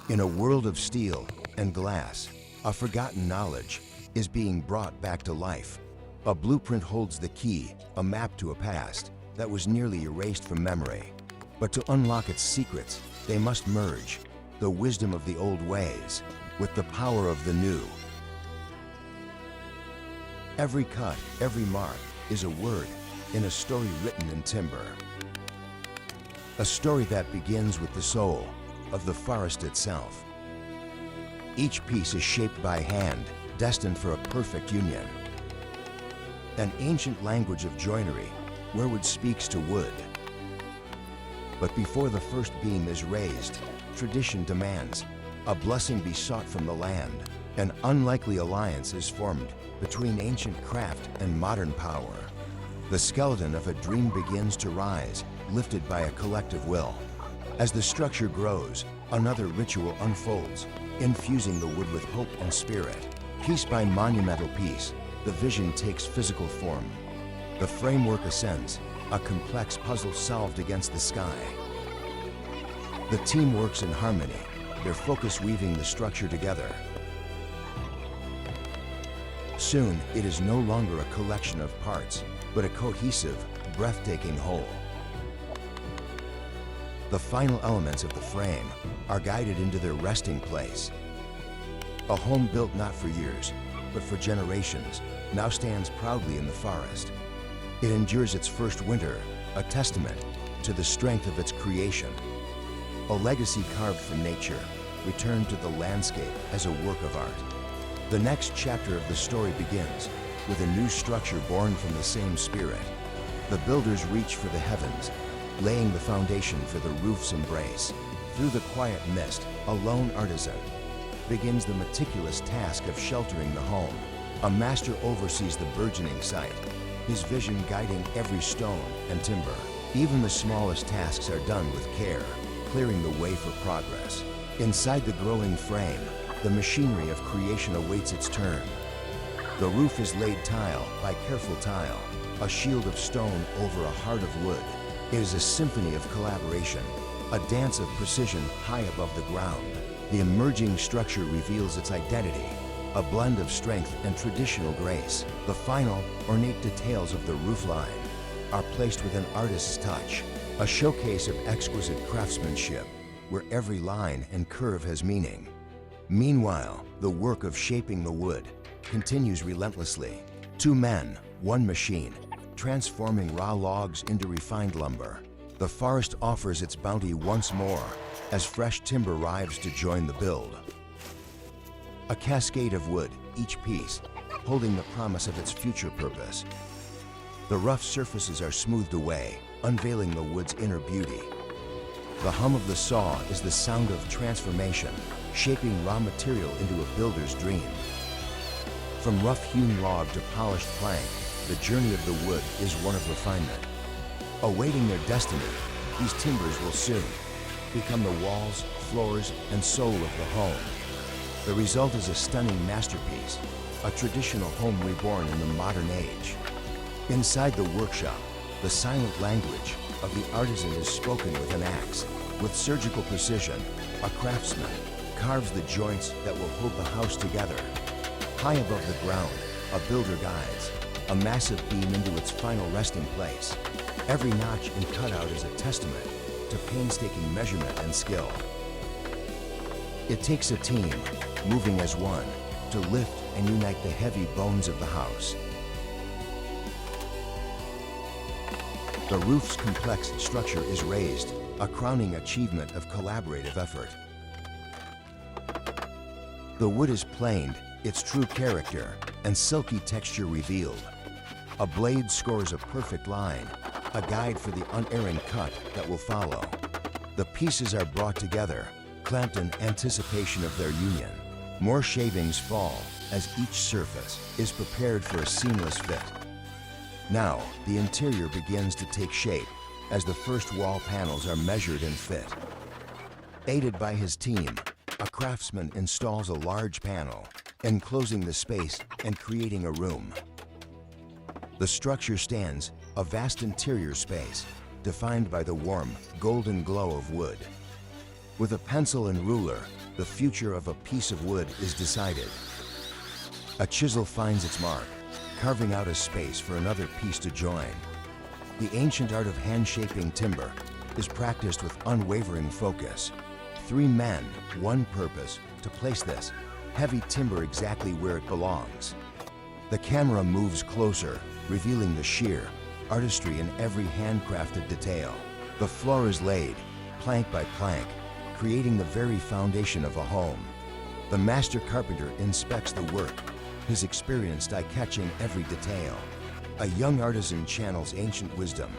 In a world of steel and glass, a forgotten knowledge is being brought back to life. A blueprint holds the key, a map to a past that was nearly erased from memory. But to unlock its secrets, they must merge the wisdom of the old ways with the power of the new. Every cut, every mark is a word in a story written in timber. A story that begins with the soul of the forest itself. Each piece is shaped by hand, destined for a perfect union. An ancient language of joinery, where wood speaks to wood. But before the first beam is raised, tradition demands a blessing be sought from the land. An unlikely alliance is formed between ancient craft and modern power. The skeleton of a dream begins to rise, lifted by a collective will. As the structure grows, another ritual unfolds, infusing the wood with hope and spirit. Piece by monumental piece, the vision takes physical form. The framework ascends, a complex puzzle solved against the sky. The team works in harmony, their focus weaving the structure together. Soon, it is no longer a collection of parts, but a cohesive, breathtaking whole. The final elements of the frame are guided into their resting place. A home built not for years, but for generations, now stands proudly in the forest. It endures its first winter, a testament to the strength of its creation. A legacy carved from nature, returned to the landscape as a work of art. The next chapter of the story begins with a new structure born from the same spirit. The builders reach for the heavens, laying the foundation for the roof's embrace. Through the quiet mist, a lone artisan begins the meticulous task of sheltering the home. A master oversees the burgeoning site, his vision guiding every stone and timber. Even the smallest tasks are done with care, clearing the way for progress. Inside the growing frame, the machinery of creation awaits its turn. The roof is laid tile by careful tile, a shield of stone over a heart of wood. It is a symphony of collaboration, a dance of precision high above the ground. The emerging structure reveals its identity, a blend of strength and traditional grace. The final, ornate details of the roofline are placed with an artist's touch, a showcase of exquisite craftsmanship, where every line and curve has meaning. Meanwhile, the work of shaping the wood continues relentlessly. 2 men, 1 machine, transforming raw logs into refined lumber. The forest offers its bounty once more as fresh timber arrives to join the build. A cascade of wood, each piece holding the promise of its future purpose. The rough surfaces are smoothed away, unveiling the wood's inner beauty. The hum of the saw is the sound of transformation, shaping raw material into a builder's dream. From rough-hewn log to polished plank, the journey of the wood is one of refinement. Awaiting their destiny, these timbers will soon become the walls, floors, and soul of the home. The result is a stunning masterpiece, a traditional home reborn in the modern age. Inside the workshop, the silent language of the artisan is spoken with an axe. With surgical precision, a craftsman carves the joints that will hold the house together. High above the ground, a builder guides a massive beam into its final resting place. Every notch and cutout is a testament to painstaking measurement and skill. It takes a team, moving as one, to lift and unite the heavy bones of the house. The roof's complex structure is raised, a crowning achievement of collaborative effort. The wood is planed, its true character and silky texture revealed. A blade scores a perfect line, a guide for the unerring cut that will follow. The pieces are brought together, clamped in anticipation of their union. More shavings fall as each surface is prepared for a seamless fit. Now, the interior begins to take shape as the first wall panels are measured and fit. Aided by his team, a craftsman installs a large panel, enclosing the space and creating a room. The structure stands, a vast interior space, defined by the warm, golden glow of wood. With a pencil and ruler, the future of a piece of wood is decided. A chisel finds its mark, carving out a space for another piece to join. The ancient art of hand-shaping timber is practiced with unwavering focus. 3 men, one purpose, to place this heavy timber exactly where it belongs. The camera moves closer, revealing the sheer artistry in every handcrafted detail. The floor is laid, plank by plank, creating the very foundation of a home. The master carpenter inspects the work, his experience eye-catching every detail. A young artisan channels ancient wisdom,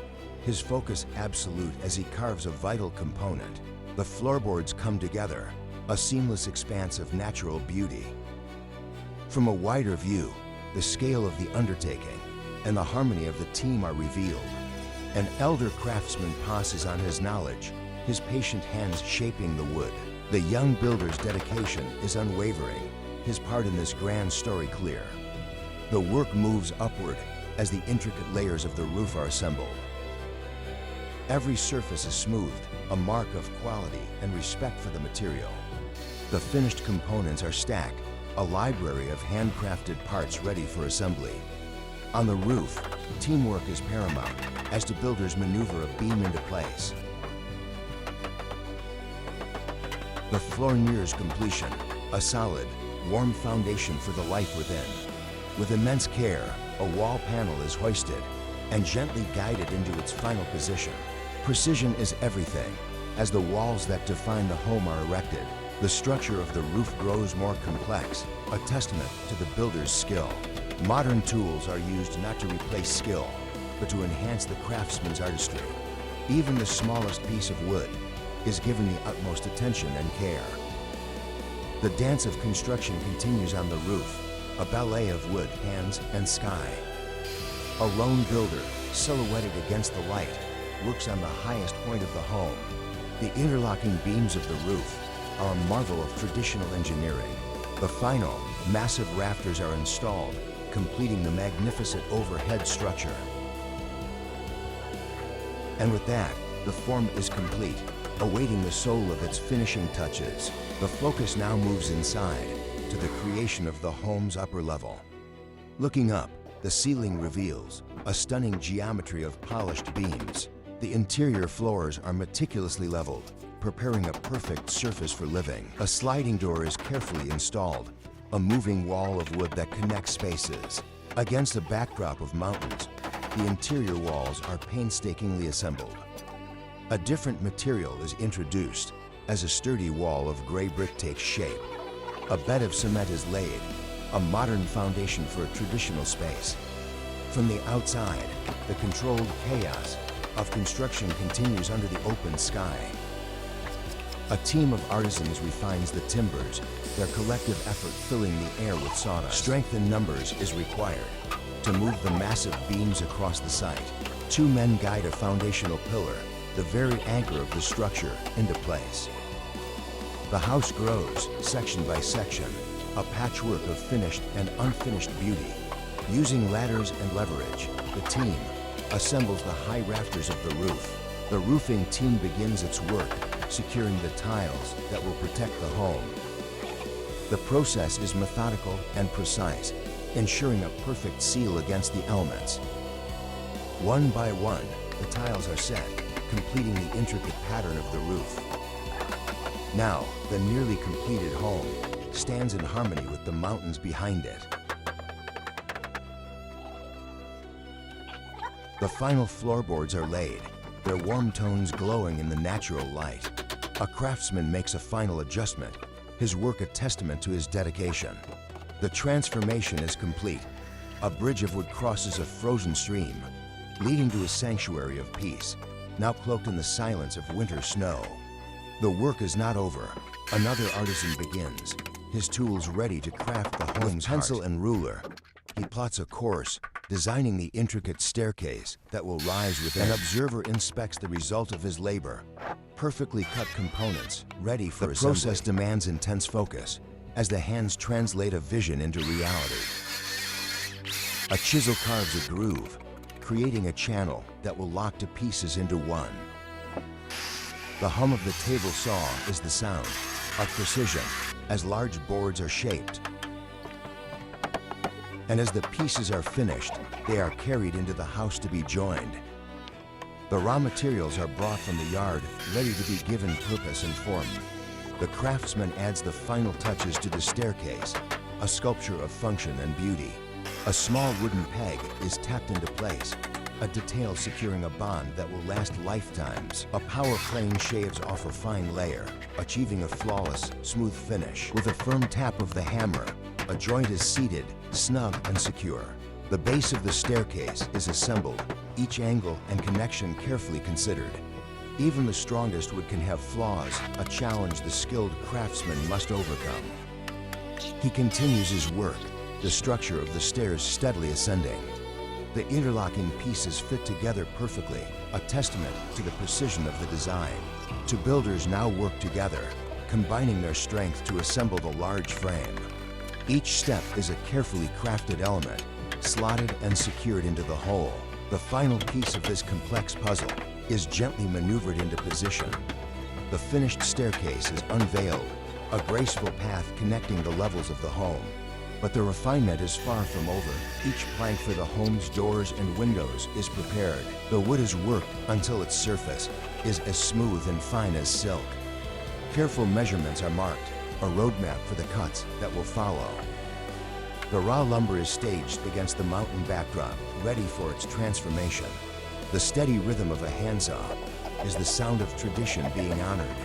his focus absolute as he carves a vital component. The floorboards come together, a seamless expanse of natural beauty. From a wider view, the scale of the undertaking and the harmony of the team are revealed. An elder craftsman passes on his knowledge, his patient hands shaping the wood. The young builder's dedication is unwavering, his part in this grand story clear. The work moves upward as the intricate layers of the roof are assembled. Every surface is smoothed, a mark of quality and respect for the material. The finished components are stacked, a library of handcrafted parts ready for assembly. On the roof, teamwork is paramount as the builders maneuver a beam into place. The floor nears completion, a solid, warm foundation for the life within. With immense care, a wall panel is hoisted and gently guided into its final position. Precision is everything. As the walls that define the home are erected, the structure of the roof grows more complex, a testament to the builder's skill. Modern tools are used not to replace skill, but to enhance the craftsman's artistry. Even the smallest piece of wood is given the utmost attention and care. The dance of construction continues on the roof, a ballet of wood, hands, and sky. A lone builder, silhouetted against the light, works on the highest point of the home. The interlocking beams of the roof are a marvel of traditional engineering. The final, massive rafters are installed, completing the magnificent overhead structure. And with that, the form is complete, awaiting the soul of its finishing touches. The focus now moves inside, to the creation of the home's upper level. Looking up, the ceiling reveals a stunning geometry of polished beams. The interior floors are meticulously leveled, preparing a perfect surface for living. A sliding door is carefully installed, a moving wall of wood that connects spaces. Against a backdrop of mountains, the interior walls are painstakingly assembled. A different material is introduced as a sturdy wall of gray brick takes shape. A bed of cement is laid, a modern foundation for a traditional space. From the outside, the controlled chaos of construction continues under the open sky. A team of artisans refines the timbers, their collective effort filling the air with sawdust. Strength in numbers is required to move the massive beams across the site. 2 men guide a foundational pillar, the very anchor of the structure, into place. The house grows, section by section, a patchwork of finished and unfinished beauty. Using ladders and leverage, the team assembles the high rafters of the roof. The roofing team begins its work, securing the tiles that will protect the home. The process is methodical and precise, ensuring a perfect seal against the elements. One by one, the tiles are set, completing the intricate pattern of the roof. Now, the nearly completed home stands in harmony with the mountains behind it. The final floorboards are laid, their warm tones glowing in the natural light. A craftsman makes a final adjustment, his work a testament to his dedication. The transformation is complete. A bridge of wood crosses a frozen stream, leading to a sanctuary of peace, now cloaked in the silence of winter snow. The work is not over. Another artisan begins, his tools ready to craft the home's heart. With pencil and ruler, he plots a course, designing the intricate staircase that will rise within. An observer inspects the result of his labor, perfectly cut components, ready for assembly. The process demands intense focus, as the hands translate a vision into reality. A chisel carves a groove, creating a channel that will lock two pieces into one. The hum of the table saw is the sound, of precision as large boards are shaped. And as the pieces are finished, they are carried into the house to be joined. The raw materials are brought from the yard, ready to be given purpose and form. The craftsman adds the final touches to the staircase, a sculpture of function and beauty. A small wooden peg is tapped into place, a detail securing a bond that will last lifetimes. A power plane shaves off a fine layer, achieving a flawless, smooth finish. With a firm tap of the hammer, a joint is seated, snug and secure. The base of the staircase is assembled, each angle and connection carefully considered. Even the strongest wood can have flaws, a challenge the skilled craftsman must overcome. He continues his work, the structure of the stairs steadily ascending. The interlocking pieces fit together perfectly, a testament to the precision of the design. Two builders now work together, combining their strength to assemble the large frame. Each step is a carefully crafted element, slotted and secured into the whole. The final piece of this complex puzzle is gently maneuvered into position. The finished staircase is unveiled, a graceful path connecting the levels of the home. But the refinement is far from over. Each plank for the home's doors and windows is prepared. The wood is worked until its surface is as smooth and fine as silk. Careful measurements are marked, a roadmap for the cuts that will follow. The raw lumber is staged against the mountain backdrop, ready for its transformation. The steady rhythm of a handsaw is the sound of tradition being honored.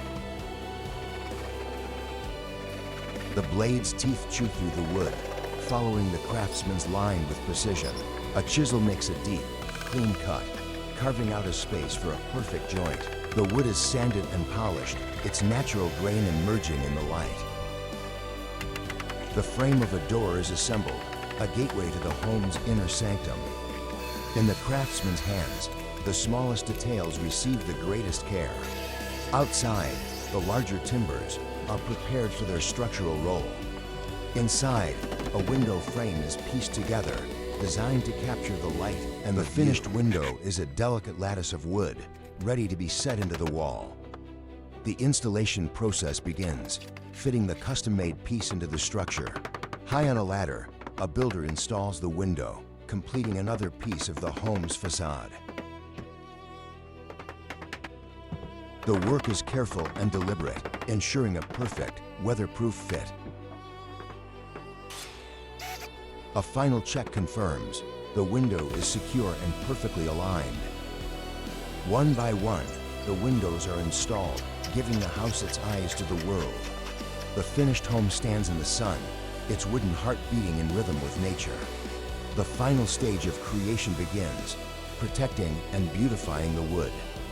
The blade's teeth chew through the wood, following the craftsman's line with precision. A chisel makes a deep, clean cut, carving out a space for a perfect joint. The wood is sanded and polished, its natural grain emerging in the light. The frame of a door is assembled, a gateway to the home's inner sanctum. In the craftsman's hands, the smallest details receive the greatest care. Outside, the larger timbers are prepared for their structural role. Inside, a window frame is pieced together, designed to capture the light, and the finished window is a delicate lattice of wood, ready to be set into the wall. The installation process begins, fitting the custom-made piece into the structure. High on a ladder, a builder installs the window, completing another piece of the home's facade. The work is careful and deliberate, ensuring a perfect, weatherproof fit. A final check confirms the window is secure and perfectly aligned. One by one, the windows are installed, giving the house its eyes to the world. The finished home stands in the sun, its wooden heart beating in rhythm with nature. The final stage of creation begins, protecting and beautifying the wood.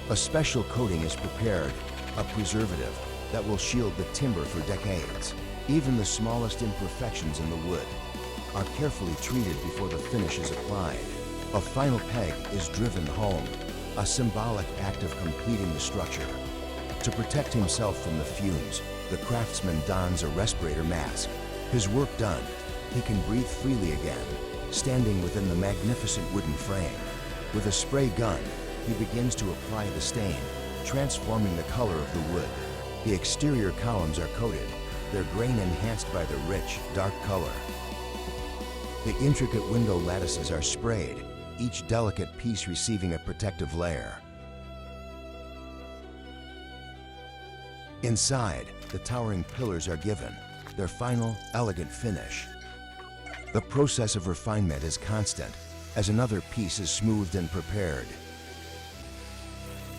A special coating is prepared, a preservative that will shield the timber for decades. Even the smallest imperfections in the wood are carefully treated before the finish is applied. A final peg is driven home, a symbolic act of completing the structure. To protect himself from the fumes, the craftsman dons a respirator mask. His work done, he can breathe freely again, standing within the magnificent wooden frame. With a spray gun, he begins to apply the stain, transforming the color of the wood. The exterior columns are coated, their grain enhanced by the rich, dark color. The intricate window lattices are sprayed, each delicate piece receiving a protective layer. Inside, the towering pillars are given their final, elegant finish. The process of refinement is constant, as another piece is smoothed and prepared.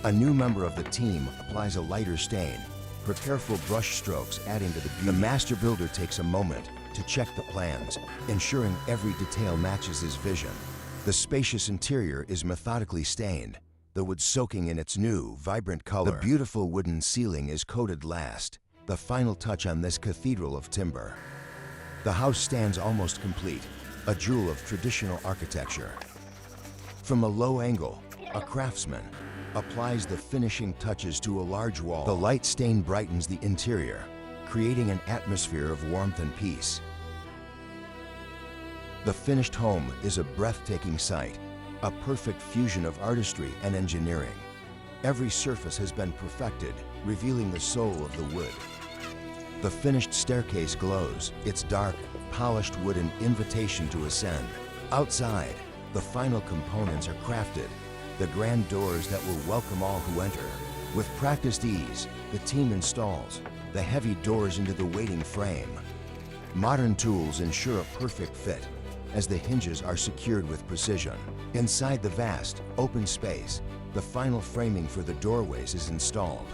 A new member of the team applies a lighter stain, her careful brush strokes adding to the beauty. The master builder takes a moment to check the plans, ensuring every detail matches his vision. The spacious interior is methodically stained, the wood soaking in its new, vibrant color. The beautiful wooden ceiling is coated last, the final touch on this cathedral of timber. The house stands almost complete, a jewel of traditional architecture. From a low angle, a craftsman applies the finishing touches to a large wall. The light stain brightens the interior, creating an atmosphere of warmth and peace. The finished home is a breathtaking sight, a perfect fusion of artistry and engineering. Every surface has been perfected, revealing the soul of the wood. The finished staircase glows, its dark, polished wood an invitation to ascend. Outside, the final components are crafted, the grand doors that will welcome all who enter. With practiced ease, the team installs the heavy doors into the waiting frame. Modern tools ensure a perfect fit, as the hinges are secured with precision. Inside the vast, open space, the final framing for the doorways is installed.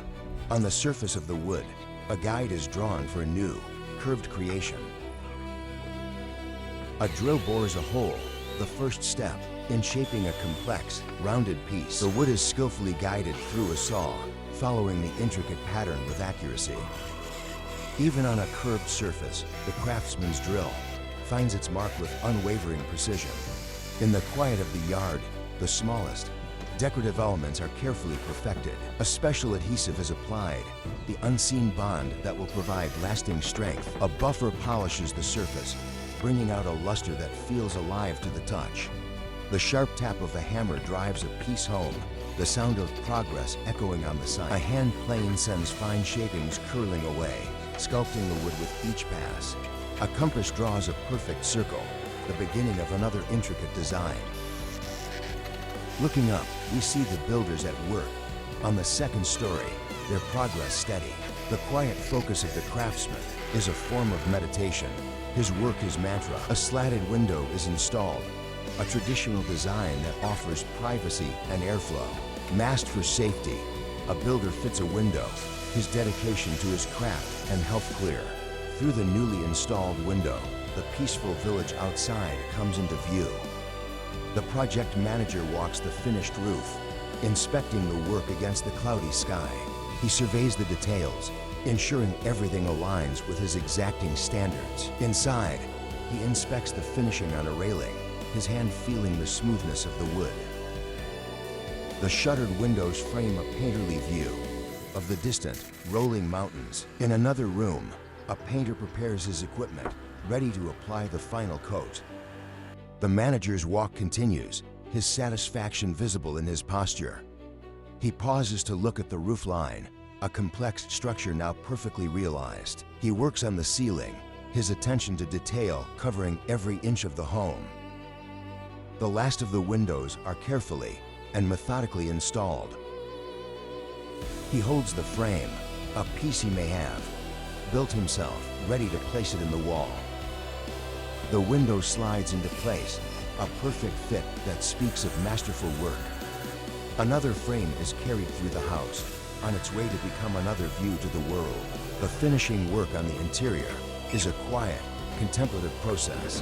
On the surface of the wood, a guide is drawn for a new, curved creation. A drill bores a hole, the first step in shaping a complex, rounded piece. The wood is skillfully guided through a saw, following the intricate pattern with accuracy. Even on a curved surface, the craftsman's drill finds its mark with unwavering precision. In the quiet of the yard, the smallest, decorative elements are carefully perfected. A special adhesive is applied, the unseen bond that will provide lasting strength. A buffer polishes the surface, bringing out a luster that feels alive to the touch. The sharp tap of a hammer drives a piece home, the sound of progress echoing on the side. A hand plane sends fine shapings curling away, sculpting the wood with each pass. A compass draws a perfect circle, the beginning of another intricate design. Looking up, we see the builders at work. On the second story, their progress steady. The quiet focus of the craftsman is a form of meditation. His work is mantra. A slatted window is installed, a traditional design that offers privacy and airflow. Masked for safety, a builder fits a window, his dedication to his craft and health clear. Through the newly installed window, the peaceful village outside comes into view. The project manager walks the finished roof, inspecting the work against the cloudy sky. He surveys the details, ensuring everything aligns with his exacting standards. Inside, he inspects the finishing on a railing, his hand feeling the smoothness of the wood. The shuttered windows frame a painterly view of the distant, rolling mountains. In another room, a painter prepares his equipment, ready to apply the final coat. The manager's walk continues, his satisfaction visible in his posture. He pauses to look at the roof line, a complex structure now perfectly realized. He works on the ceiling, his attention to detail covering every inch of the home. The last of the windows are carefully and methodically installed. He holds the frame, a piece he may have built himself, ready to place it in the wall. The window slides into place, a perfect fit that speaks of masterful work. Another frame is carried through the house, on its way to become another view to the world. The finishing work on the interior is a quiet, contemplative process.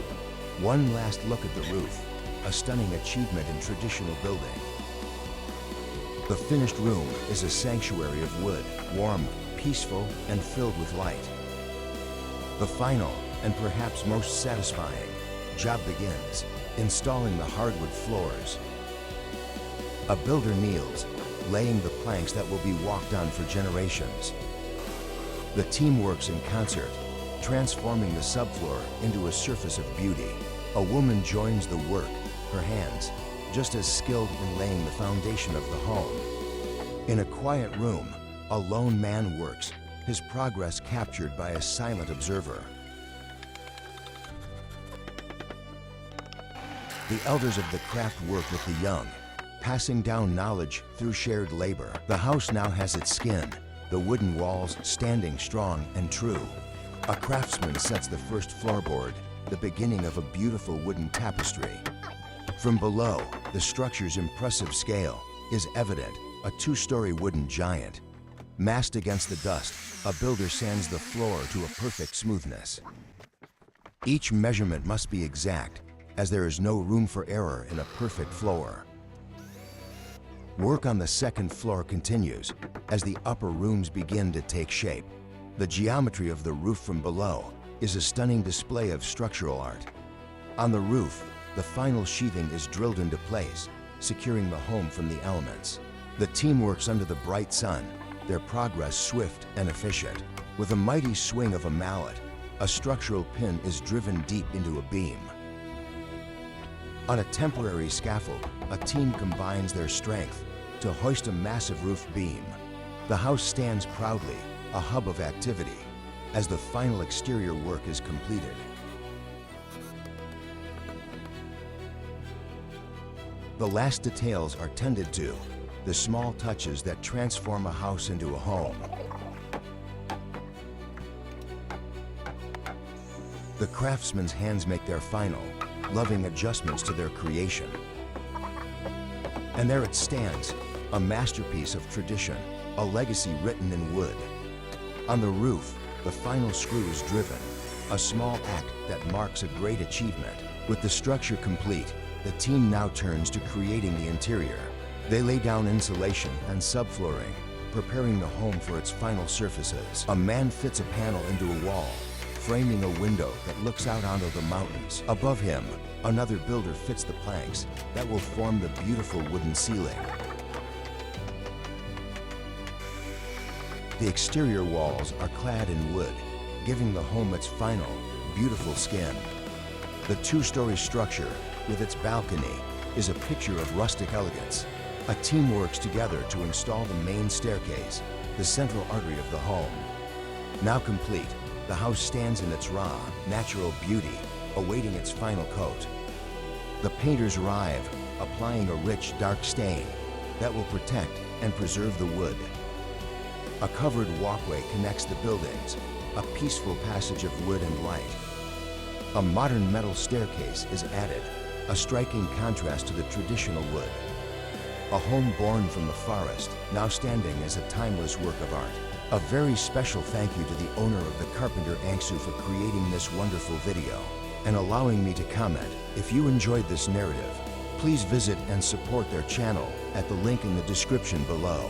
One last look at the roof, a stunning achievement in traditional building. The finished room is a sanctuary of wood, warm, peaceful, and filled with light. The final, and perhaps most satisfying, job begins, installing the hardwood floors. A builder kneels, laying the planks that will be walked on for generations. The team works in concert, transforming the subfloor into a surface of beauty. A woman joins the work, her hands just as skilled in laying the foundation of the home. In a quiet room, a lone man works, his progress captured by a silent observer. The elders of the craft work with the young, passing down knowledge through shared labor. The house now has its skin, the wooden walls standing strong and true. A craftsman sets the first floorboard, the beginning of a beautiful wooden tapestry. From below, the structure's impressive scale is evident, a two-story wooden giant. Massed against the dust, a builder sands the floor to a perfect smoothness. Each measurement must be exact, as there is no room for error in a perfect floor. Work on the second floor continues as the upper rooms begin to take shape. The geometry of the roof from below is a stunning display of structural art. On the roof, the final sheathing is drilled into place, securing the home from the elements. The team works under the bright sun, their progress swift and efficient. With a mighty swing of a mallet, a structural pin is driven deep into a beam. On a temporary scaffold, a team combines their strength to hoist a massive roof beam. The house stands proudly, a hub of activity. as the final exterior work is completed. The last details are tended to, the small touches that transform a house into a home. The craftsman's hands make their final, loving adjustments to their creation. And there it stands, a masterpiece of tradition, a legacy written in wood. On the roof, the final screw is driven, a small act that marks a great achievement. With the structure complete, the team now turns to creating the interior. They lay down insulation and subflooring, preparing the home for its final surfaces. A man fits a panel into a wall, framing a window that looks out onto the mountains. Above him, another builder fits the planks that will form the beautiful wooden ceiling. The exterior walls are clad in wood, giving the home its final, beautiful skin. The two-story structure, with its balcony, is a picture of rustic elegance. A team works together to install the main staircase, the central artery of the home. Now complete, the house stands in its raw, natural beauty, awaiting its final coat. The painters arrive, applying a rich, dark stain that will protect and preserve the wood. A covered walkway connects the buildings, a peaceful passage of wood and light. A modern metal staircase is added, a striking contrast to the traditional wood. A home born from the forest, now standing as a timeless work of art. A very special thank you to the owner of the Carpenter Angsu for creating this wonderful video and allowing me to comment. If you enjoyed this narrative, please visit and support their channel at the link in the description below.